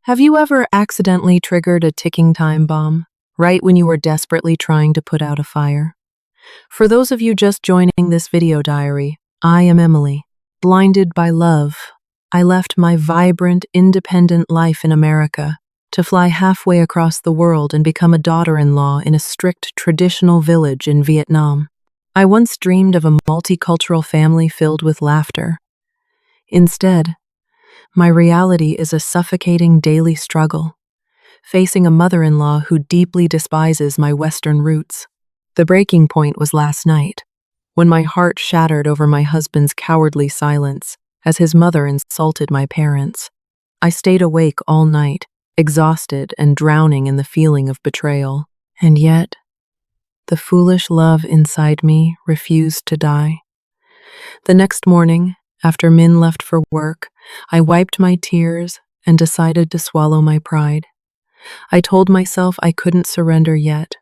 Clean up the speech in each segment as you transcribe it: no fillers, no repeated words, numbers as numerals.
Have you ever accidentally triggered a ticking time bomb right when you were desperately trying to put out a fire? For those of you just joining this video diary, I am Emily. Blinded by love, I left my vibrant, independent life in America to fly halfway across the world and become a daughter-in-law in a strict traditional village in Vietnam. I once dreamed of a multicultural family filled with laughter. Instead, my reality is a suffocating daily struggle, facing a mother-in-law who deeply despises my Western roots. The breaking point was last night, when my heart shattered over my husband's cowardly silence as his mother insulted my parents. I stayed awake all night, exhausted and drowning in the feeling of betrayal. And yet, the foolish love inside me refused to die. The next morning, after Min left for work, I wiped my tears and decided to swallow my pride. I told myself I couldn't surrender yet.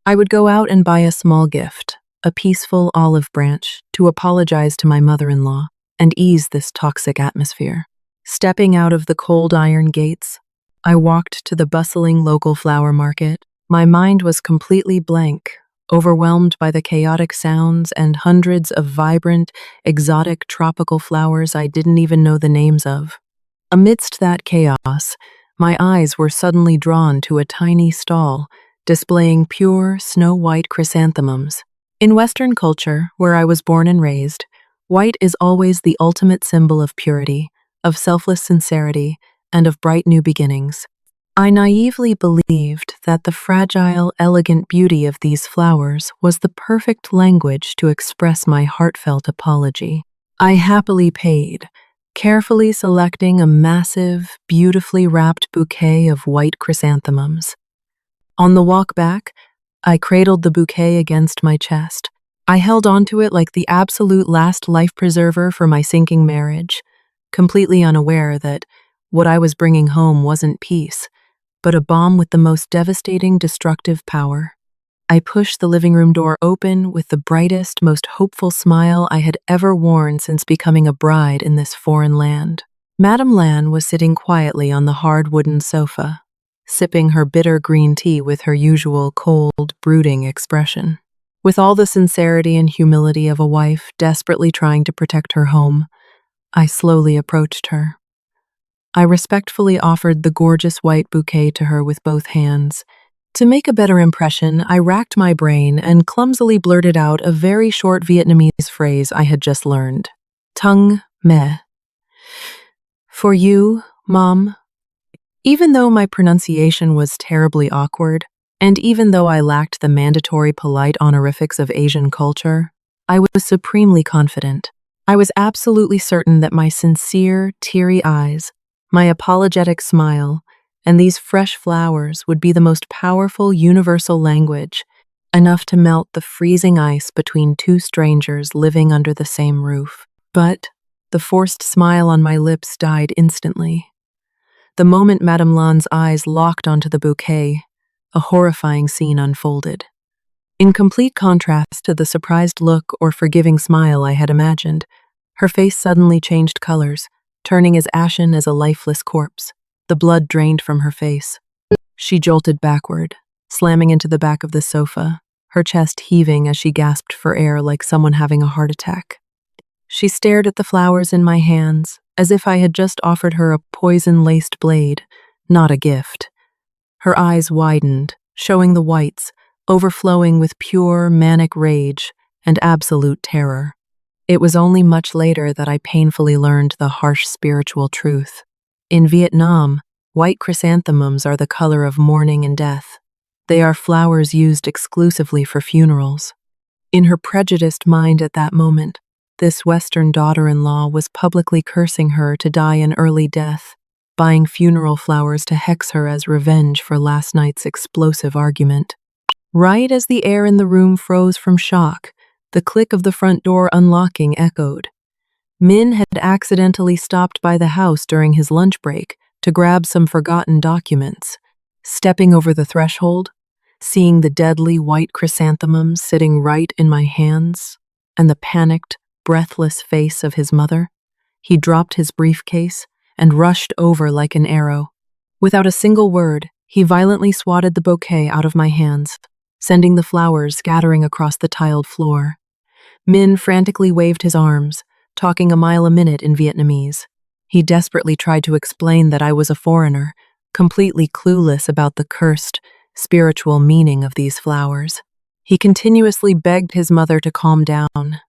I would go out and buy a small gift, a peaceful olive branch, to apologize to my mother-in-law and ease this toxic atmosphere. Stepping out of the cold iron gates, I walked to the bustling local flower market. My mind was completely blank, overwhelmed by the chaotic sounds and hundreds of vibrant, exotic tropical flowers I didn't even know the names of. Amidst that chaos, my eyes were suddenly drawn to a tiny stall displaying pure, snow-white chrysanthemums. In Western culture, where I was born and raised, white is always the ultimate symbol of purity, of selfless sincerity, and of bright new beginnings. I naively believed that the fragile, elegant beauty of these flowers was the perfect language to express my heartfelt apology. I happily paid, carefully selecting a massive, beautifully wrapped bouquet of white chrysanthemums. On the walk back, I cradled the bouquet against my chest. I held onto it like the absolute last life preserver for my sinking marriage, completely unaware that what I was bringing home wasn't peace, but a bomb with the most devastating, destructive power. I pushed the living room door open with the brightest, most hopeful smile I had ever worn since becoming a bride in this foreign land. Madame Lan was sitting quietly on the hard wooden sofa, sipping her bitter green tea with her usual cold, brooding expression. With all the sincerity and humility of a wife desperately trying to protect her home, I slowly approached her. I respectfully offered the gorgeous white bouquet to her with both hands. To make a better impression, I racked my brain and clumsily blurted out a very short Vietnamese phrase I had just learned. Tung me. For you, Mom. Even though my pronunciation was terribly awkward, and even though I lacked the mandatory polite honorifics of Asian culture, I was supremely confident. I was absolutely certain that my sincere, teary eyes, my apologetic smile, and these fresh flowers would be the most powerful universal language, enough to melt the freezing ice between two strangers living under the same roof. But the forced smile on my lips died instantly. The moment Madame Lan's eyes locked onto the bouquet, a horrifying scene unfolded. In complete contrast to the surprised look or forgiving smile I had imagined, her face suddenly changed colors, turning as ashen as a lifeless corpse. The blood drained from her face. She jolted backward, slamming into the back of the sofa, her chest heaving as she gasped for air like someone having a heart attack. She stared at the flowers in my hands, as if I had just offered her a poison-laced blade, not a gift. Her eyes widened, showing the whites, overflowing with pure, manic rage and absolute terror. It was only much later that I painfully learned the harsh spiritual truth. In Vietnam, white chrysanthemums are the color of mourning and death. They are flowers used exclusively for funerals. In her prejudiced mind at that moment, this Western daughter-in-law was publicly cursing her to die an early death, buying funeral flowers to hex her as revenge for last night's explosive argument. Right as the air in the room froze from shock, the click of the front door unlocking echoed. Min had accidentally stopped by the house during his lunch break to grab some forgotten documents. Stepping over the threshold, seeing the deadly white chrysanthemums sitting right in my hands, and the panicked, breathless face of his mother, he dropped his briefcase and rushed over like an arrow. Without a single word, he violently swatted the bouquet out of my hands, sending the flowers scattering across the tiled floor. Min frantically waved his arms, talking a mile a minute in Vietnamese. He desperately tried to explain that I was a foreigner, completely clueless about the cursed, spiritual meaning of these flowers. He continuously begged his mother to calm down,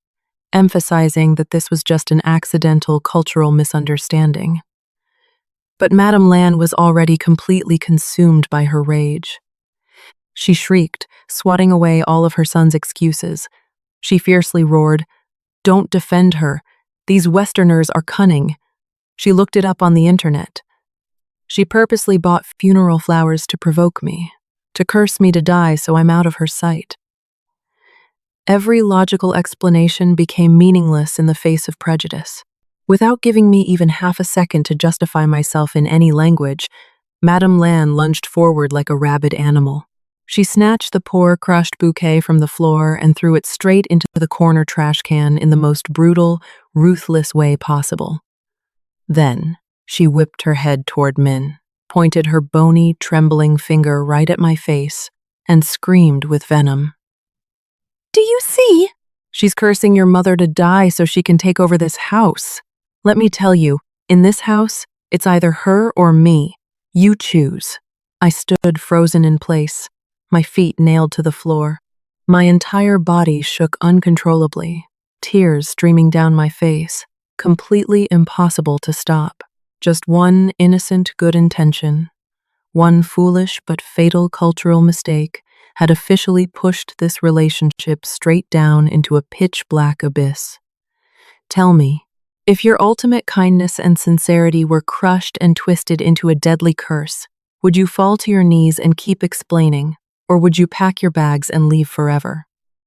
emphasizing that this was just an accidental cultural misunderstanding. But Madame Lan was already completely consumed by her rage. She shrieked, swatting away all of her son's excuses. She fiercely roared, "Don't defend her. These Westerners are cunning." She looked it up on the internet. She purposely bought funeral flowers to provoke me, to curse me to die so I'm out of her sight. Every logical explanation became meaningless in the face of prejudice. Without giving me even half a second to justify myself in any language, Madame Lan lunged forward like a rabid animal. She snatched the poor, crushed bouquet from the floor and threw it straight into the corner trash can in the most brutal, ruthless way possible. Then, she whipped her head toward Min, pointed her bony, trembling finger right at my face, and screamed with venom. "Do you see? She's cursing your mother to die so she can take over this house. Let me tell you, in this house, it's either her or me. You choose." I stood frozen in place, my feet nailed to the floor. My entire body shook uncontrollably, tears streaming down my face, completely impossible to stop. Just one innocent good intention, one foolish but fatal cultural mistake had officially pushed this relationship straight down into a pitch-black abyss. Tell me, if your ultimate kindness and sincerity were crushed and twisted into a deadly curse, would you fall to your knees and keep explaining, or would you pack your bags and leave forever?